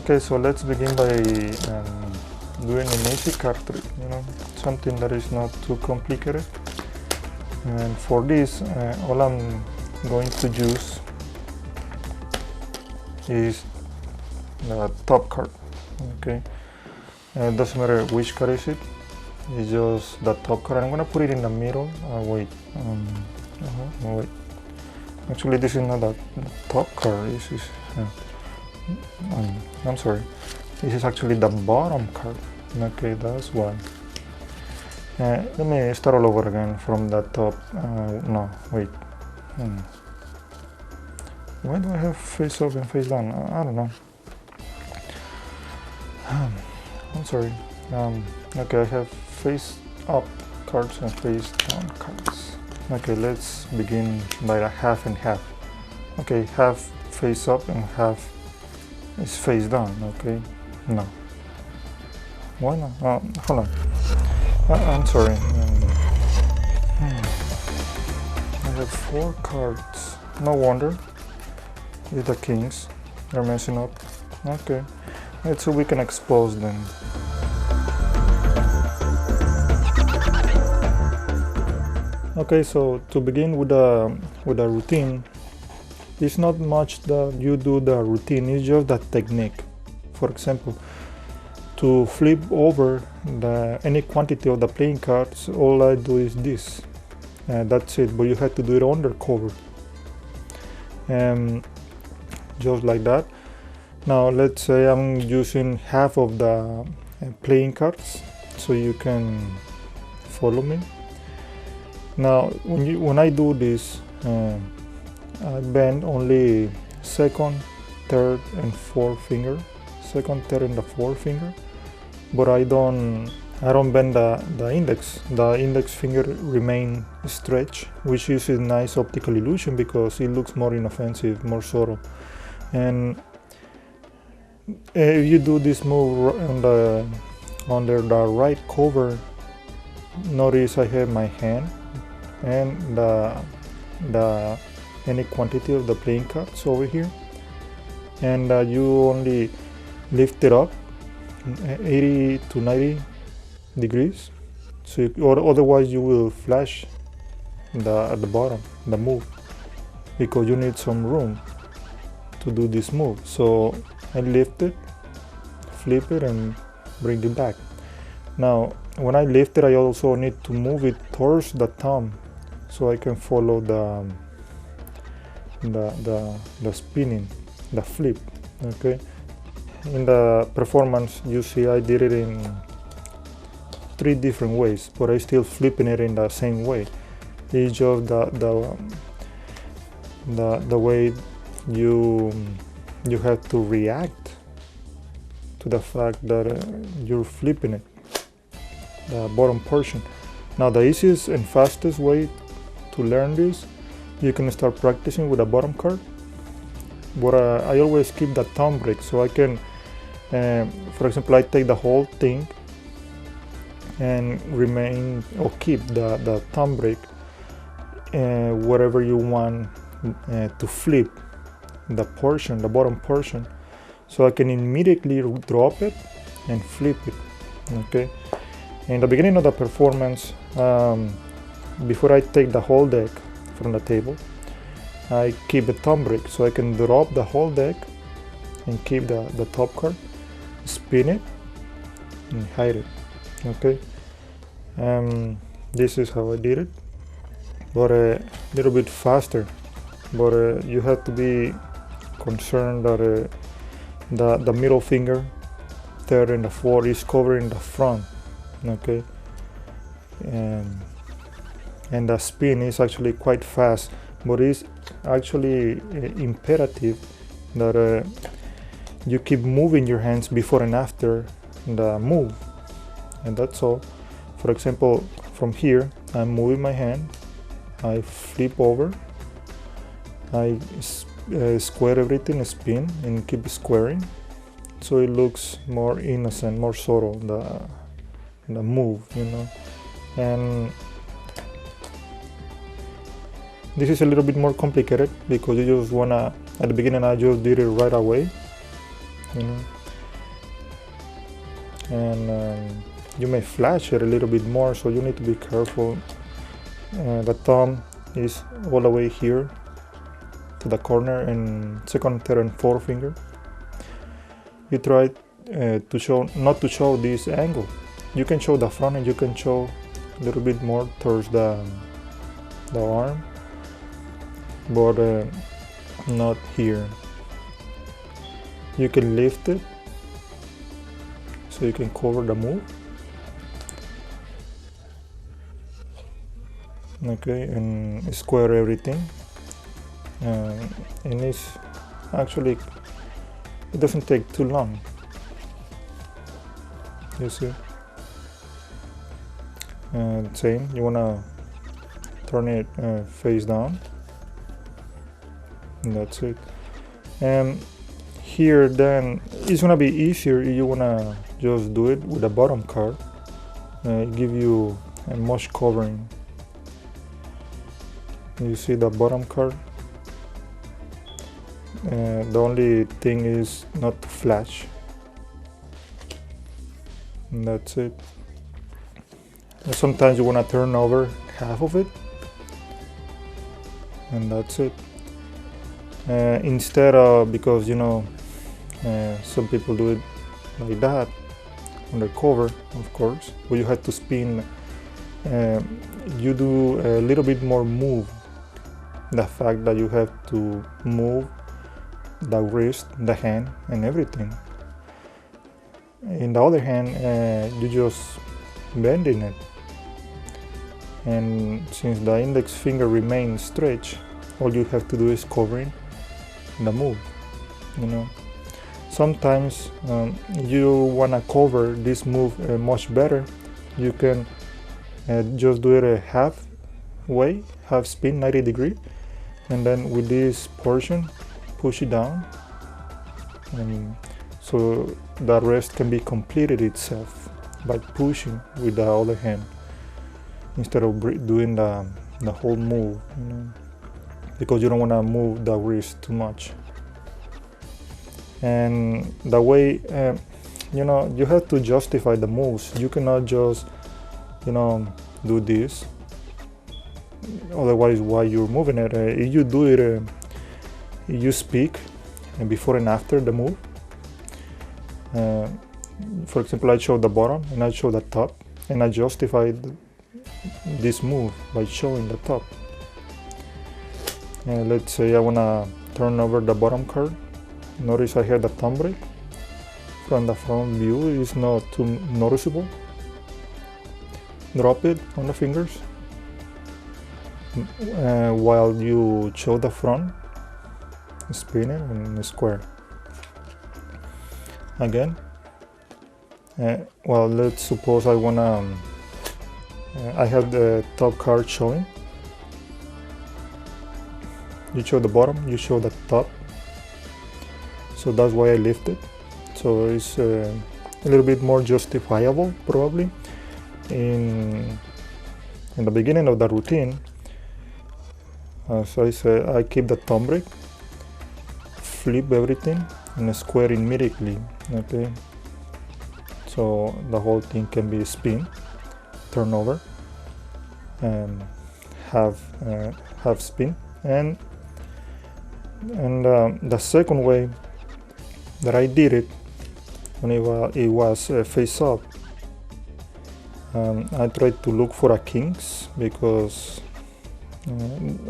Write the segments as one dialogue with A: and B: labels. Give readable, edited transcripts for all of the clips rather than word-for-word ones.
A: Okay, so let's begin by doing an easy card trick, something that is not too complicated. And for this, all I'm going to use is the top card. Okay, it doesn't matter which card is it. It's just the top card. I'm gonna put it in the middle. Wait. Wait. Actually, this is not the top card. This is. I'm sorry. This is actually the bottom card. Okay, that's why. Let me start all over again from the top. No, wait. Why do I have face up and face down? I don't know. I'm sorry. Okay, I have face up cards and face down cards. Okay, let's begin by the half and half. Okay, half face up and half is face down. Okay, no. Why not? Hold on. I'm sorry. I have 4 cards. No wonder. With the kings, they're messing up. Okay, let's see, we can expose them. Okay, so to begin with the routine, it's not much that you do the routine, it's just the technique. For example, to flip over any quantity of the playing cards, all I do is this. That's it, but you have to do it under cover. Just like that. Now let's say I'm using half of the playing cards, so you can follow me. Now when I do this, I bend only second, third, and fourth finger. Second, third, and the fourth finger. But I don't bend the index. The index finger remain stretched, which is a nice optical illusion because it looks more inoffensive, more subtle. And if you do this move under the right cover, notice I have my hand and any quantity of the playing cards over here, and you only lift it up 80 to 90 degrees, so or otherwise you will flash at the bottom the move, because you need some room to do this move. So I lift it, flip it, and bring it back. Now when I lift it, I also need to move it towards the thumb so I can follow the spinning, the flip. Okay, in the performance you see I did it in 3 different ways, but I still flipping it in the same way. It's just the way you have to react to the fact that you're flipping it, the bottom portion. Now the easiest and fastest way to learn this, you can start practicing with a bottom card, but I always keep the thumb break, so I can, for example, I take the whole thing and remain or keep the thumb break wherever you want to flip the portion, the bottom portion, so I can immediately drop it and flip it. Okay, in the beginning of the performance, before I take the whole deck from the table, I keep the thumb break so I can drop the whole deck and keep the top card, spin it, and hide it. Okay, this is how I did it, but a little bit faster. But you have to be concerned that the middle finger, third, and the fourth is covering the front. Okay, and the spin is actually quite fast, but it's actually imperative that you keep moving your hands before and after the move, and that's all. For example, from here I'm moving my hand, I flip over, I square everything, spin, and keep squaring, so it looks more innocent, more subtle, the move, and this is a little bit more complicated because you just wanna, at the beginning I just did it right away, and you may flash it a little bit more, so you need to be careful. The thumb is all the way here to the corner, and second, third, and fourth finger. You try to show, not to show this angle. You can show the front, and you can show a little bit more towards the arm, but not here. You can lift it so you can cover the move. Okay, and square everything. And it's actually, it doesn't take too long. You see? And same, you wanna turn it face down, and that's it. And here then it's gonna be easier if you wanna just do it with the bottom card. Give you a much covering. You see the bottom card? The only thing is not to flash, and that's it. And sometimes you want to turn over half of it, and that's it. Instead of, because you know some people do it like that on the cover, of course, but you have to spin. You do a little bit more move. The fact that you have to move the wrist, the hand, and everything. In the other hand, you just bending it, and since the index finger remains stretched, all you have to do is covering the move. You know, sometimes you wanna cover this move much better. You can just do it a halfway, half spin, 90 degree, and then with this portion push it down, and so the rest can be completed itself by pushing with the other hand instead of doing the whole move, you know, because you don't want to move the wrist too much. And the way you know, you have to justify the moves. You cannot just, you know, do this, otherwise why you're moving it. If you do it, you speak before and after the move. For example, I show the bottom and I show the top, and I justified this move by showing the top. Let's say I want to turn over the bottom card. Notice I have the thumb break. From the front view, it's not too noticeable. Drop it on the fingers while you show the front. Spin it and square. Again, well, let's suppose I wanna, I have the top card showing. You show the bottom, you show the top. So that's why I lift it. So it's a little bit more justifiable, probably. In the beginning of the routine, as I said, I keep the thumb break, flip everything, and square immediately. Okay, so the whole thing can be spin, turn over, and half spin. And the second way that I did it, when it was face up, I tried to look for a kings, because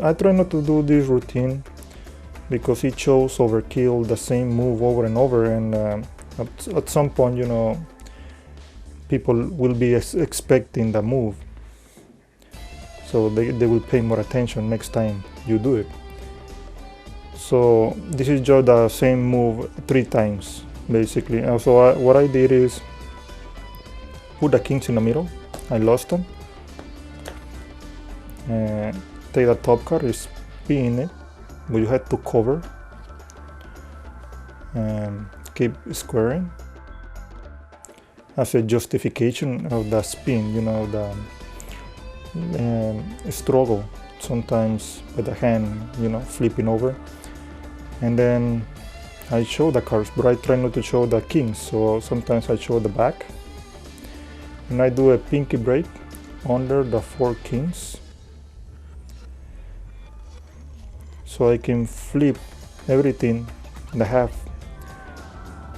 A: I try not to do this routine because it shows overkill, the same move over and over, and at some point, you know, people will be expecting the move, so they will pay more attention next time you do it. So this is just the same move 3 times basically. So what I did is put the kings in the middle. I lost them. Take the top card, spin it, but you have to cover and keep squaring as a justification of the spin, you know, the struggle sometimes with the hand, you know, flipping over. And then I show the cards, but I try not to show the kings, so sometimes I show the back and I do a pinky break under the 4 kings, so I can flip everything in the half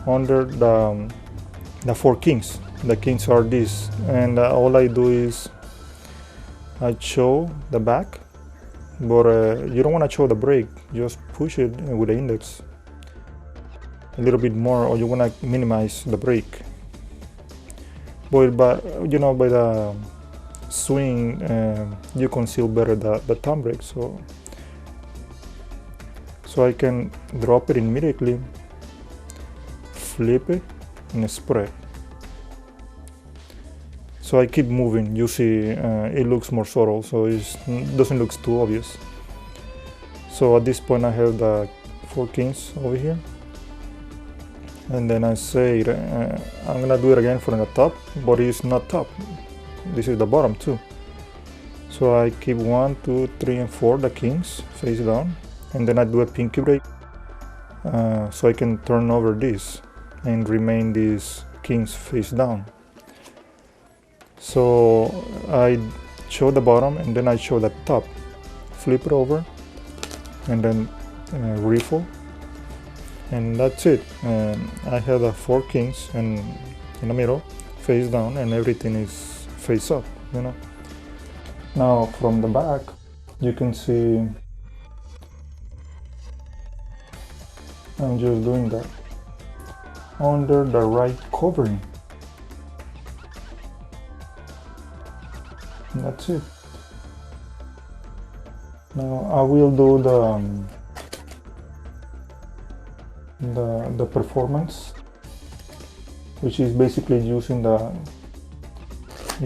A: under the 4 kings. The kings are this, and all I do is I show the back, but you don't want to show the break, just push it with the index a little bit more, or you want to minimize the break. But by the swing, you conceal better the thumb break, so I can drop it immediately, flip it, and spread. So I keep moving. You see, it looks more subtle, so it doesn't look too obvious. So at this point, I have the 4 kings over here, and then I say I'm gonna do it again from the top, but it's not top. This is the bottom too. So I keep 1, 2, 3, and 4 the kings face down, and then I do a pinky break, so I can turn over this and remain these kings face down. So I show the bottom, and then I show the top, flip it over, and then riffle, and that's it. I have the 4 kings and in the middle, face down, and everything is face up, Now from the back, you can see I'm just doing that under the right covering. And that's it. Now I will do the performance, which is basically using the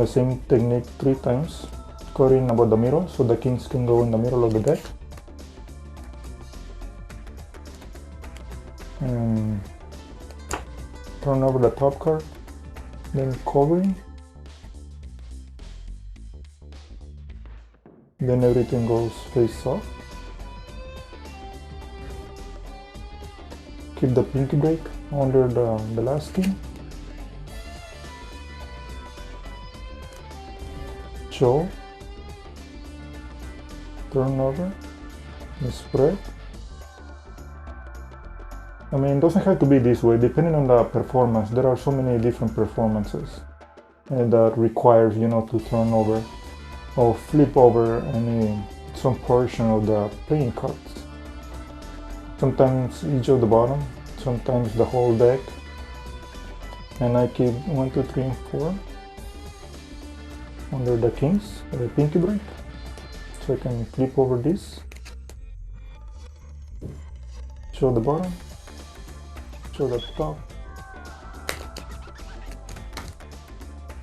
A: same technique 3 times, cutting about the middle, so the kings can go in the middle of the deck. And turn over the top card, then covering. Then everything goes face up. Keep the pinky break under the last king. Show. Turn over. And spread. I mean, it doesn't have to be this way, depending on the performance. There are so many different performances that requires, to turn over or flip over some portion of the playing cards. Sometimes each of the bottom, sometimes the whole deck. And I keep 1, 2, 3, and 4 under the kings, the pinky break. So I can flip over this, show the bottom, show the top,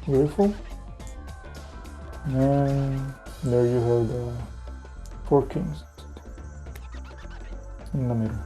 A: riffle, and there you have the 4 kings in the middle.